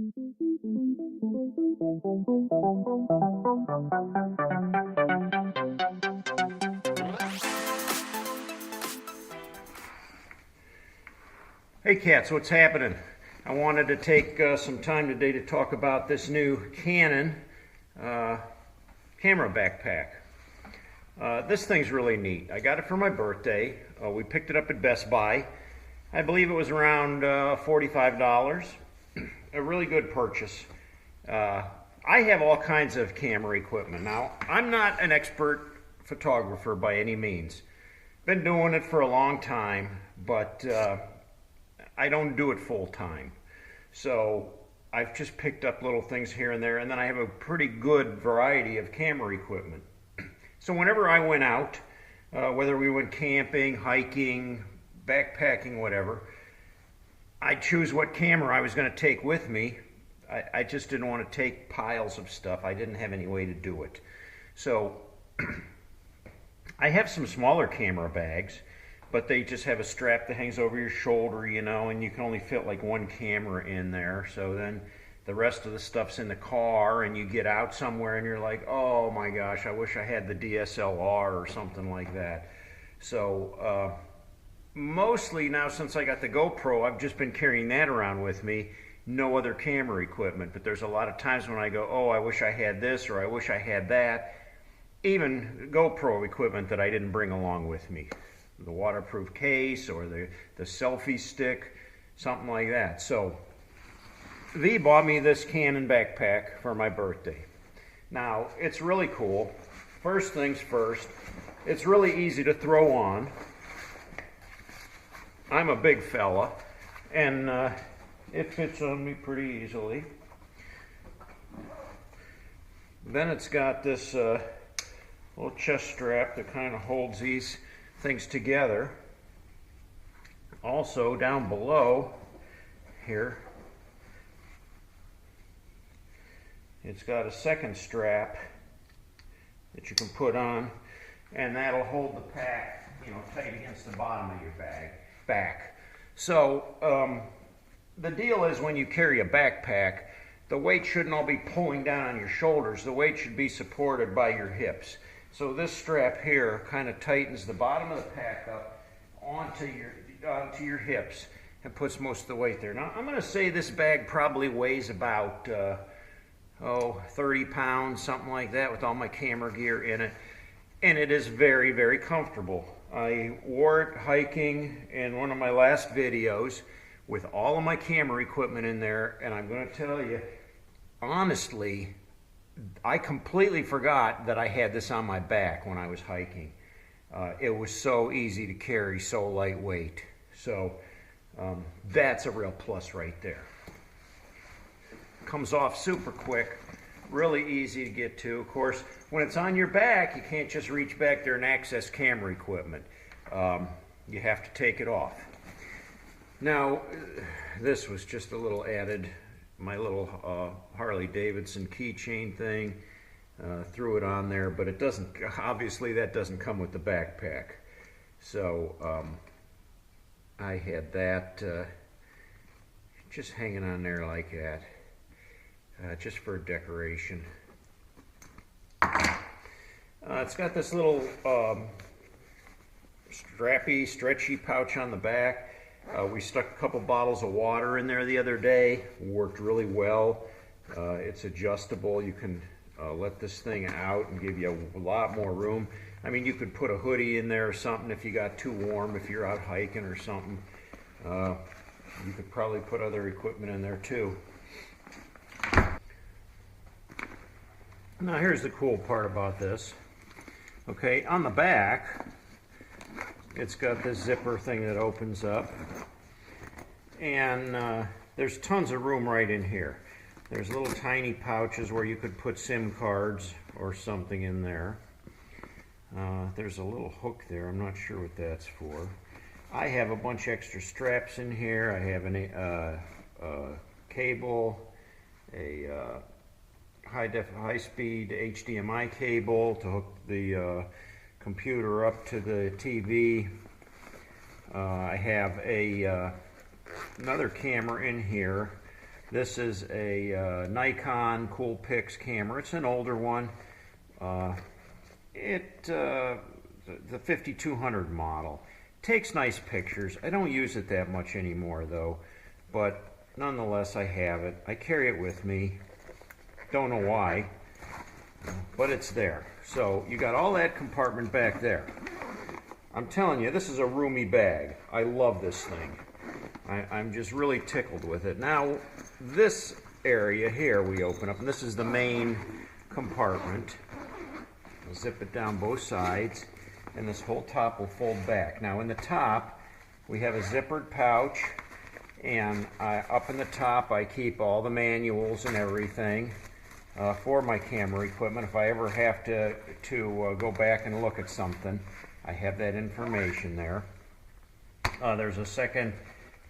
Hey cats, what's happening? I wanted to take some time today to talk about this new Canon camera backpack. This thing's really neat. I got it for my birthday. We picked it up at Best Buy. I believe it was around $45. A really good purchase. I have all kinds of camera equipment. Now, I'm not an expert photographer by any means. Been doing it for a long time, but I don't do it full time. So I've just picked up little things here and there, and then I have a pretty good variety of camera equipment. So whenever I went out, whether we went camping, hiking, backpacking, whatever, I'd choose what camera I was going to take with me. I just didn't want to take piles of stuff. I didn't have any way to do it. So I have some smaller camera bags, but they just have a strap that hangs over your shoulder, you know, and you can only fit like one camera in there. So then the rest of the stuff's in the car, and you get out somewhere and you're like, oh my gosh, I wish I had the DSLR or something like that. So mostly now, since I got the GoPro, I've just been carrying that around with me. No other camera equipment, but there's a lot of times when I go, oh, I wish I had this or I wish I had that. Even GoPro equipment that I didn't bring along with me. The waterproof case or the selfie stick, something like that. So V bought me this Canon backpack for my birthday. Now, it's really cool. First things first, it's really easy to throw on. I'm a big fella, and it fits on me pretty easily. Then it's got this little chest strap that kind of holds these things together. Also, down below here, it's got a second strap that you can put on, and that'll hold the pack, you know, tight against the bottom of your back. So the deal is, when you carry a backpack, the weight shouldn't all be pulling down on your shoulders. The weight should be supported by your hips. So this strap here kind of tightens the bottom of the pack up onto your hips and puts most of the weight there. Now, I'm going to say this bag probably weighs about 30 pounds, something like that, with all my camera gear in it. And it is very, very comfortable. I wore it hiking in one of my last videos with all of my camera equipment in there, and I'm going to tell you, honestly, I completely forgot that I had this on my back when I was hiking. It was so easy to carry, so lightweight. So that's a real plus right there. Comes off super quick, really easy to get to. Of course, when it's on your back, you can't just reach back there and access camera equipment. You have to take it off. Now, this was just a little added, my little Harley Davidson keychain thing. Threw it on there, but it doesn't, obviously that doesn't come with the backpack. So I had that just hanging on there like that, just for decoration. It's got this little strappy, stretchy pouch on the back. We stuck a couple bottles of water in there the other day. Worked really well. It's adjustable. You can let this thing out and give you a lot more room. I mean, you could put a hoodie in there or something if you got too warm, if you're out hiking or something. You could probably put other equipment in there too. Now here's the cool part about this. Okay, on the back, it's got this zipper thing that opens up, and there's tons of room right in here. There's little tiny pouches where you could put SIM cards or something in there. There's a little hook there. I'm not sure what that's for. I have a bunch of extra straps in here. I have a cable, a high-speed HDMI cable to hook the computer up to the TV. I have another camera in here This is a Nikon Coolpix camera. It's an older one. The 5200 model. Takes nice pictures. I don't use it that much anymore though, but nonetheless I have it. I carry it with me. Don't know why, but it's there. So you got all that compartment back there. I'm telling you, this is a roomy bag. I love this thing. I'm just really tickled with it. Now, this area here we open up, and this is the main compartment. We'll zip it down both sides, and this whole top will fold back. Now, in the top, we have a zippered pouch, and up in the top, I keep all the manuals and everything for my camera equipment. If I ever have to go back and look at something, I have that information there. There's a second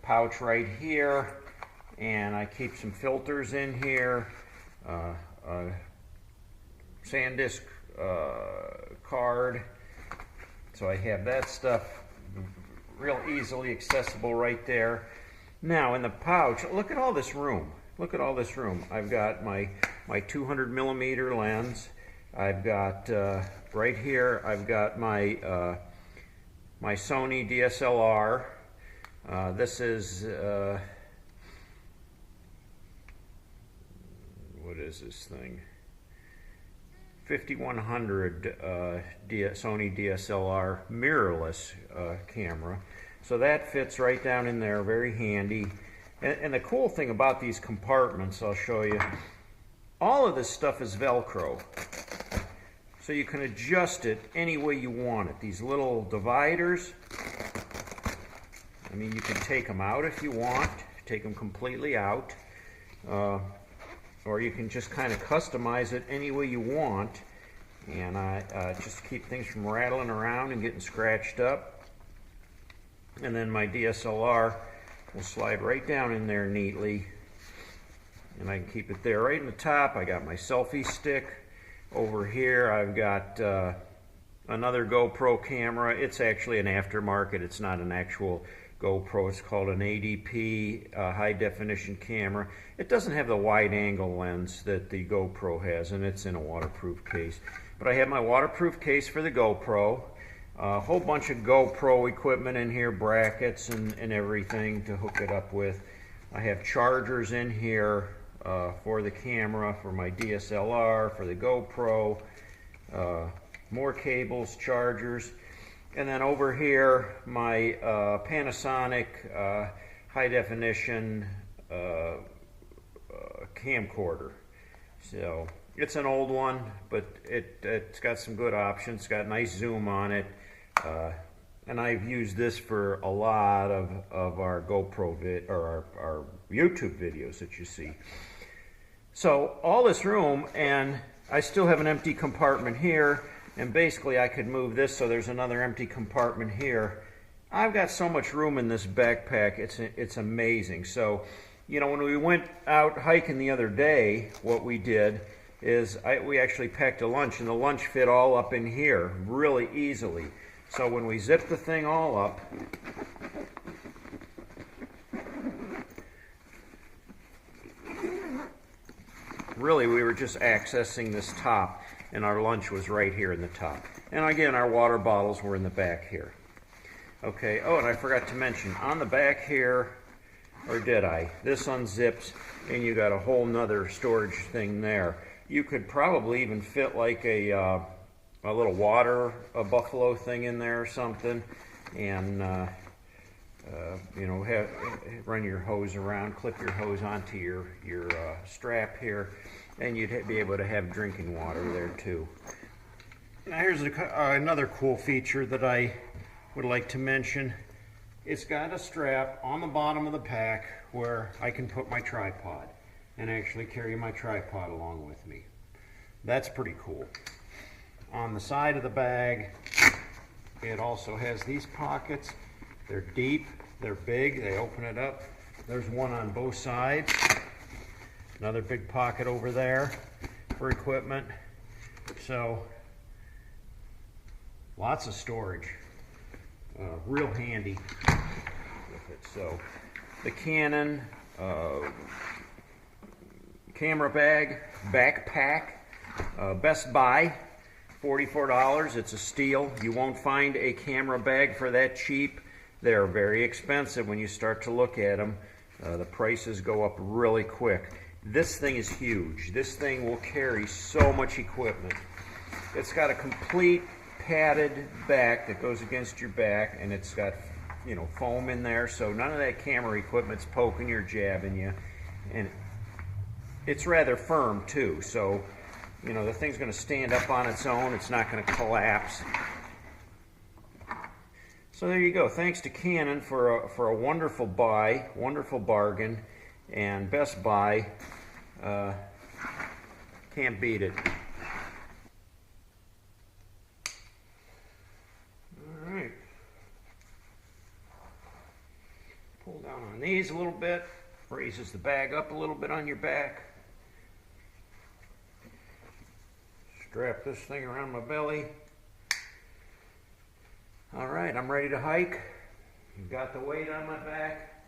pouch right here, and I keep some filters in here, SanDisk card, so I have that stuff real easily accessible right there. Now in the pouch, look at all this room. Look at all this room. I've got my 200 millimeter lens. I've got right here, I've got my my Sony DSLR. This is what is this thing? 5100 Sony DSLR mirrorless camera. So that fits right down in there, very handy. And the cool thing about these compartments, I'll show you, all of this stuff is Velcro. So you can adjust it any way you want it. These little dividers, I mean, you can take them out if you want, take them completely out, or you can just kind of customize it any way you want, and just keep things from rattling around and getting scratched up. And then my DSLR will slide right down in there neatly, and I can keep it there right in the top. I got my selfie stick. Over here I've got another GoPro camera. It's actually an aftermarket. It's not an actual GoPro. It's called an ADP high definition camera. It doesn't have the wide angle lens that the GoPro has, and it's in a waterproof case. But I have my waterproof case for the GoPro. A whole bunch of GoPro equipment in here, brackets and everything to hook it up with. I have chargers in here for the camera, for my DSLR, for the GoPro, more cables, chargers, and then over here my Panasonic high definition camcorder. So it's an old one, but it's got some good options. It's got nice zoom on it, and I've used this for a lot of our GoPro or our YouTube videos that you see. So all this room, and I still have an empty compartment here, and basically I could move this so there's another empty compartment here. I've got so much room in this backpack, it's amazing. So, you know, when we went out hiking the other day, what we did is we actually packed a lunch, and the lunch fit all up in here really easily. So when we zip the thing all up, really we were just accessing this top, and our lunch was right here in the top. And again, our water bottles were in the back here. Okay, oh, and I forgot to mention, on the back here, or did I? This unzips, and you got a whole nother storage thing there. You could probably even fit like a little water, buffalo thing in there or something, and you know, run your hose around, clip your hose onto your strap here, and you'd be able to have drinking water there too. Now here's another cool feature that I would like to mention. It's got a strap on the bottom of the pack where I can put my tripod and actually carry my tripod along with me. That's pretty cool. On the side of the bag, it also has these pockets. They're deep, they're big, they open it up. There's one on both sides. Another big pocket over there for equipment. So, lots of storage. Real handy with it. So, the Canon camera bag, backpack, Best Buy, $44. It's a steal. You won't find a camera bag for that cheap. They're very expensive when you start to look at them. The prices go up really quick. This thing is huge. This thing will carry so much equipment. It's got a complete padded back that goes against your back, and it's got, you know, foam in there, so none of that camera equipment's poking you or jabbing you. And it's rather firm too, so you know the thing's going to stand up on its own. It's not going to collapse. So there you go. Thanks to Canon for a wonderful buy, wonderful bargain, and Best Buy can't beat it. All right. Pull down on these a little bit. Raises the bag up a little bit on your back. Strap this thing around my belly. All right, I'm ready to hike. You've got the weight on my back.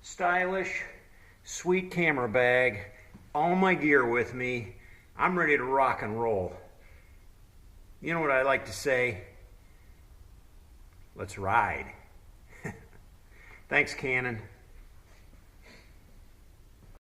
Stylish, sweet camera bag. All my gear with me. I'm ready to rock and roll. You know what I like to say? Let's ride. Thanks, Canon.